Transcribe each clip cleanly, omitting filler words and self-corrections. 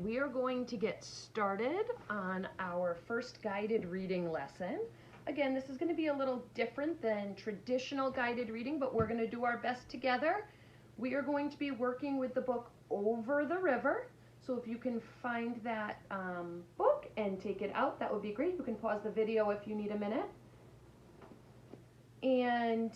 we are going to get started on our first guided reading lesson. Again, this is going to be a little different than traditional guided reading, but we're going to do our best together. We are going to be working with the book Over the River. So if you can find that book and take it out, that would be great. You can pause the video if you need a minute. And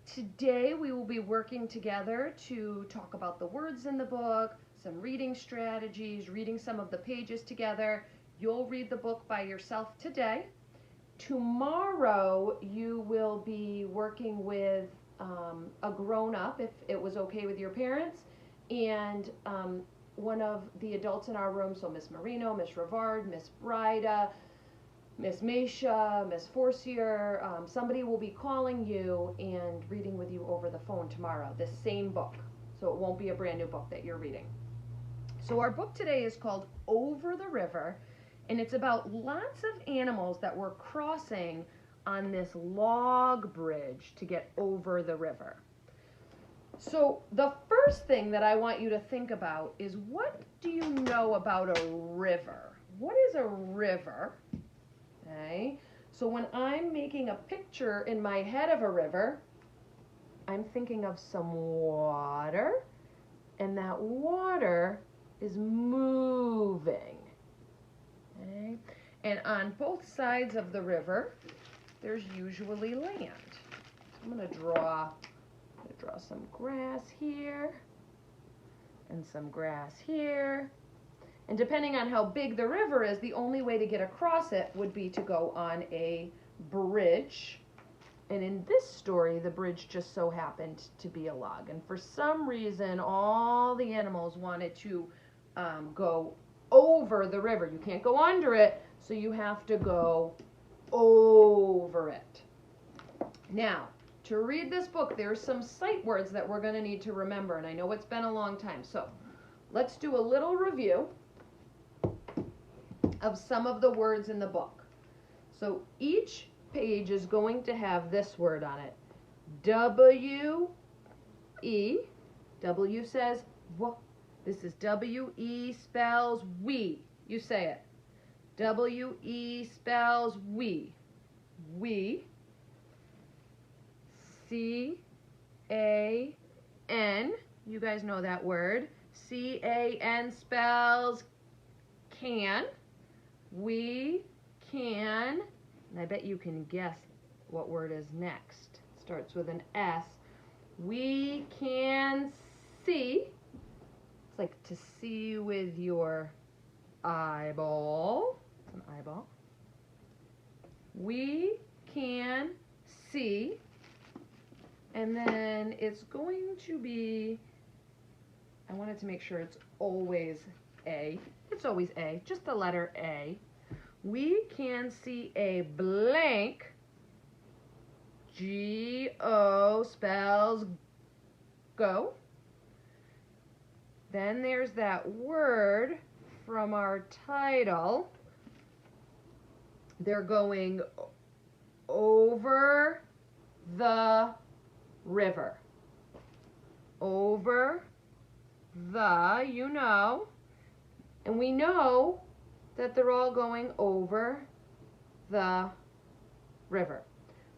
today we will be working together to talk about the words in the book, some reading strategies, reading some of the pages together. You'll read the book by yourself today. Tomorrow you will be working with a grown-up, if it was okay with your parents, and one of the adults in our room, so Miss Marino, Miss Rivard, Miss Brida, Miss Masha, Miss Forcier, somebody will be calling you and reading with you over the phone tomorrow, this same book. So it won't be a brand new book that you're reading. So our book today is called Over the River, and it's about lots of animals that were crossing on this log bridge to get over the river. So the first thing that I want you to think about is, what do you know about a river? What is a river? Okay. So when I'm making a picture in my head of a river, I'm thinking of some water, and that water is moving. Okay. And on both sides of the river, there's usually land. So I'm going to draw some grass here and some grass here. And depending on how big the river is, the only way to get across it would be to go on a bridge. And in this story, the bridge just so happened to be a log. And for some reason, all the animals wanted to go over the river. You can't go under it, so you have to go over it. Now, to read this book, there's some sight words that we're going to need to remember. And I know it's been a long time, so let's do a little review of some of the words in the book. So each page is going to have this word on it. W-E. W says W. This is W-E spells we. You say it. W-E spells we. We. C-A-N. You guys know that word. C-A-N spells can. We can, and I bet you can guess what word is next. It starts with an S. We can see. It's like to see with your eyeball. It's an eyeball. We can see. And then it's going to be, I wanted to make sure it's always A. It's always A, just the letter A. We can see a blank. G-O spells go. Then there's that word from our title. They're going over the river. Over the, you know. And we know that they're all going over the river.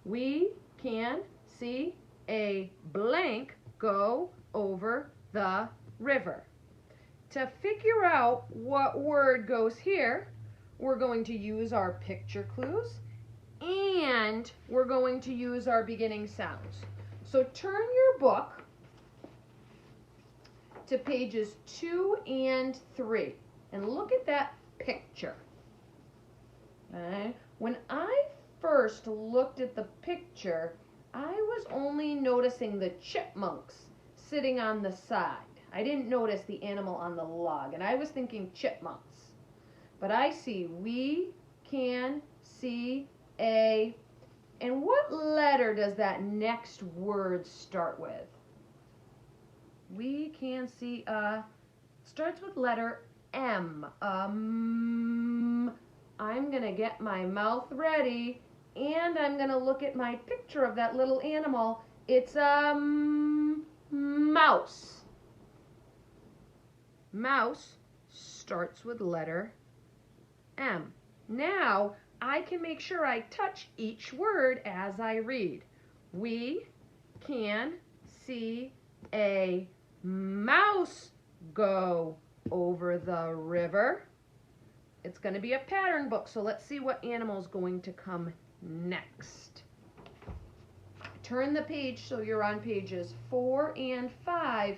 We can see a blank go over the river. To figure out what word goes here, we're going to use our picture clues, and we're going to use our beginning sounds. So turn your book to pages 2 and 3. And look at that picture. Okay. When I first looked at the picture, I was only noticing the chipmunks sitting on the side. I didn't notice the animal on the log, and I was thinking chipmunks. But I see we can see a, and what letter does that next word start with? We can see a, starts with letter M. I'm going to get my mouth ready, and I'm going to look at my picture of that little animal. It's a mouse. Mouse starts with letter M. Now, I can make sure I touch each word as I read. We can see a mouse go over the river. It's going to be a pattern book, so let's see what animal is going to come next. Turn the page so you're on pages 4 and 5,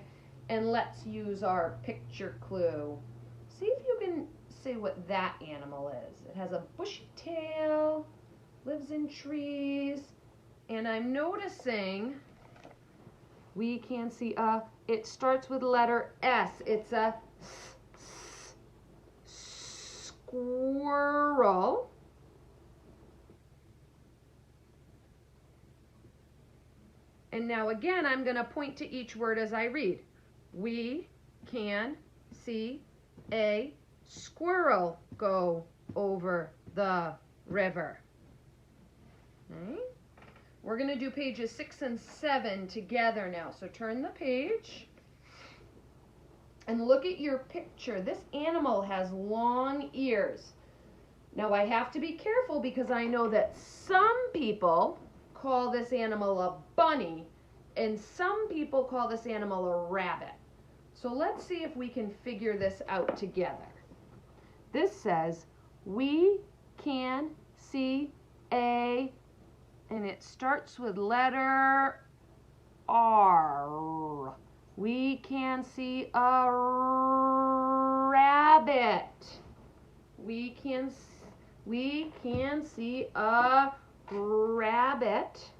and let's use our picture clue. See if you can say what that animal is. It has a bushy tail, lives in trees, and I'm noticing we can see it starts with letter S. It's a squirrel. And now again, I'm going to point to each word as I read. We can see a squirrel go over the river. Okay. We're going to do pages 6 and 7 together now. So turn the page and look at your picture. This animal has long ears. Now I have to be careful because I know that some people call this animal a bunny and some people call this animal a rabbit. So let's see if we can figure this out together. This says, we can see a, and it starts with letter R. We can see a rabbit. We can see a rabbit.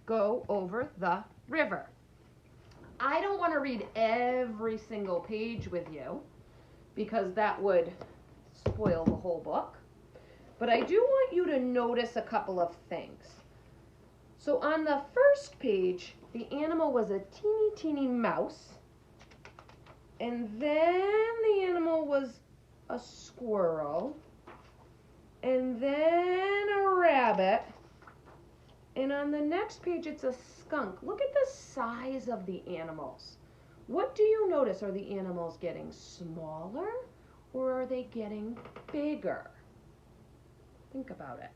Go over the river. I don't want to read every single page with you because that would spoil the whole book. But I do want you to notice a couple of things. So on the first page, the animal was a teeny, teeny mouse. And then the animal was a squirrel. And then a rabbit. And on the next page, it's a skunk. Look at the size of the animals. What do you notice? Are the animals getting smaller or are they getting bigger? Think about it.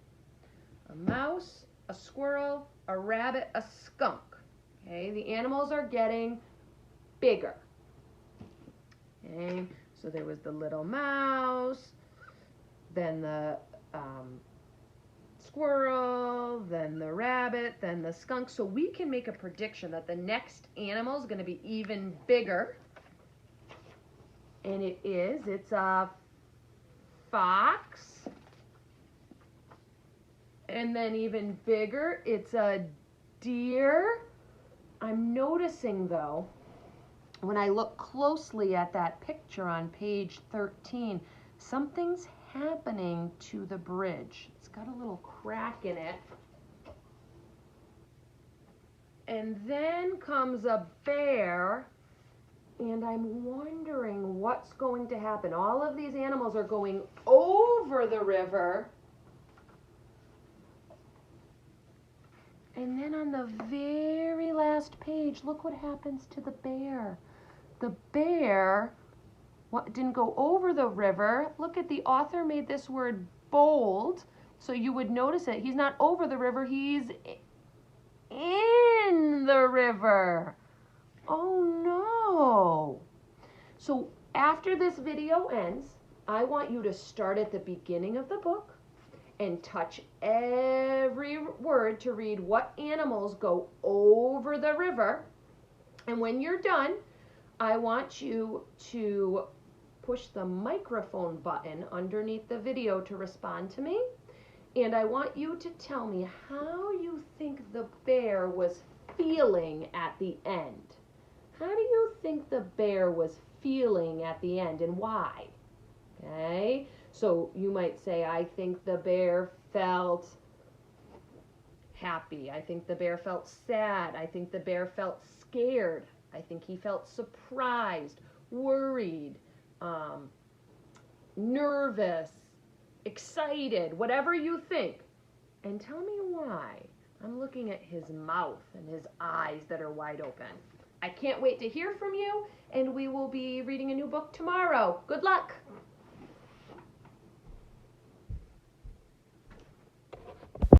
A mouse, a squirrel, a rabbit, a skunk. Okay, the animals are getting bigger. Okay, so there was the little mouse, then the squirrel, then the rabbit, then the skunk. So we can make a prediction that the next animal is going to be even bigger. And it's a fox. And then even bigger, it's a deer. I'm noticing though, when I look closely at that picture on page 13, something's happening to the bridge. It's got a little crack in it. And then comes a bear, and I'm wondering what's going to happen. All of these animals are going over the river. And then on the very last page, look what happens to the bear. The bear didn't go over the river. Look at the author made this word bold, so you would notice it. He's not over the river, he's in the river. Oh no. So after this video ends, I want you to start at the beginning of the book and touch every word to read what animals go over the river. And when you're done, I want you to push the microphone button underneath the video to respond to me. And I want you to tell me how you think the bear was feeling at the end. How do you think the bear was feeling at the end and why? Okay, so you might say, I think the bear felt happy. I think the bear felt sad. I think the bear felt scared. I think he felt surprised, worried, nervous, excited, whatever you think. And tell me why. I'm looking at his mouth and his eyes that are wide open. I can't wait to hear from you, and we will be reading a new book tomorrow. Good luck!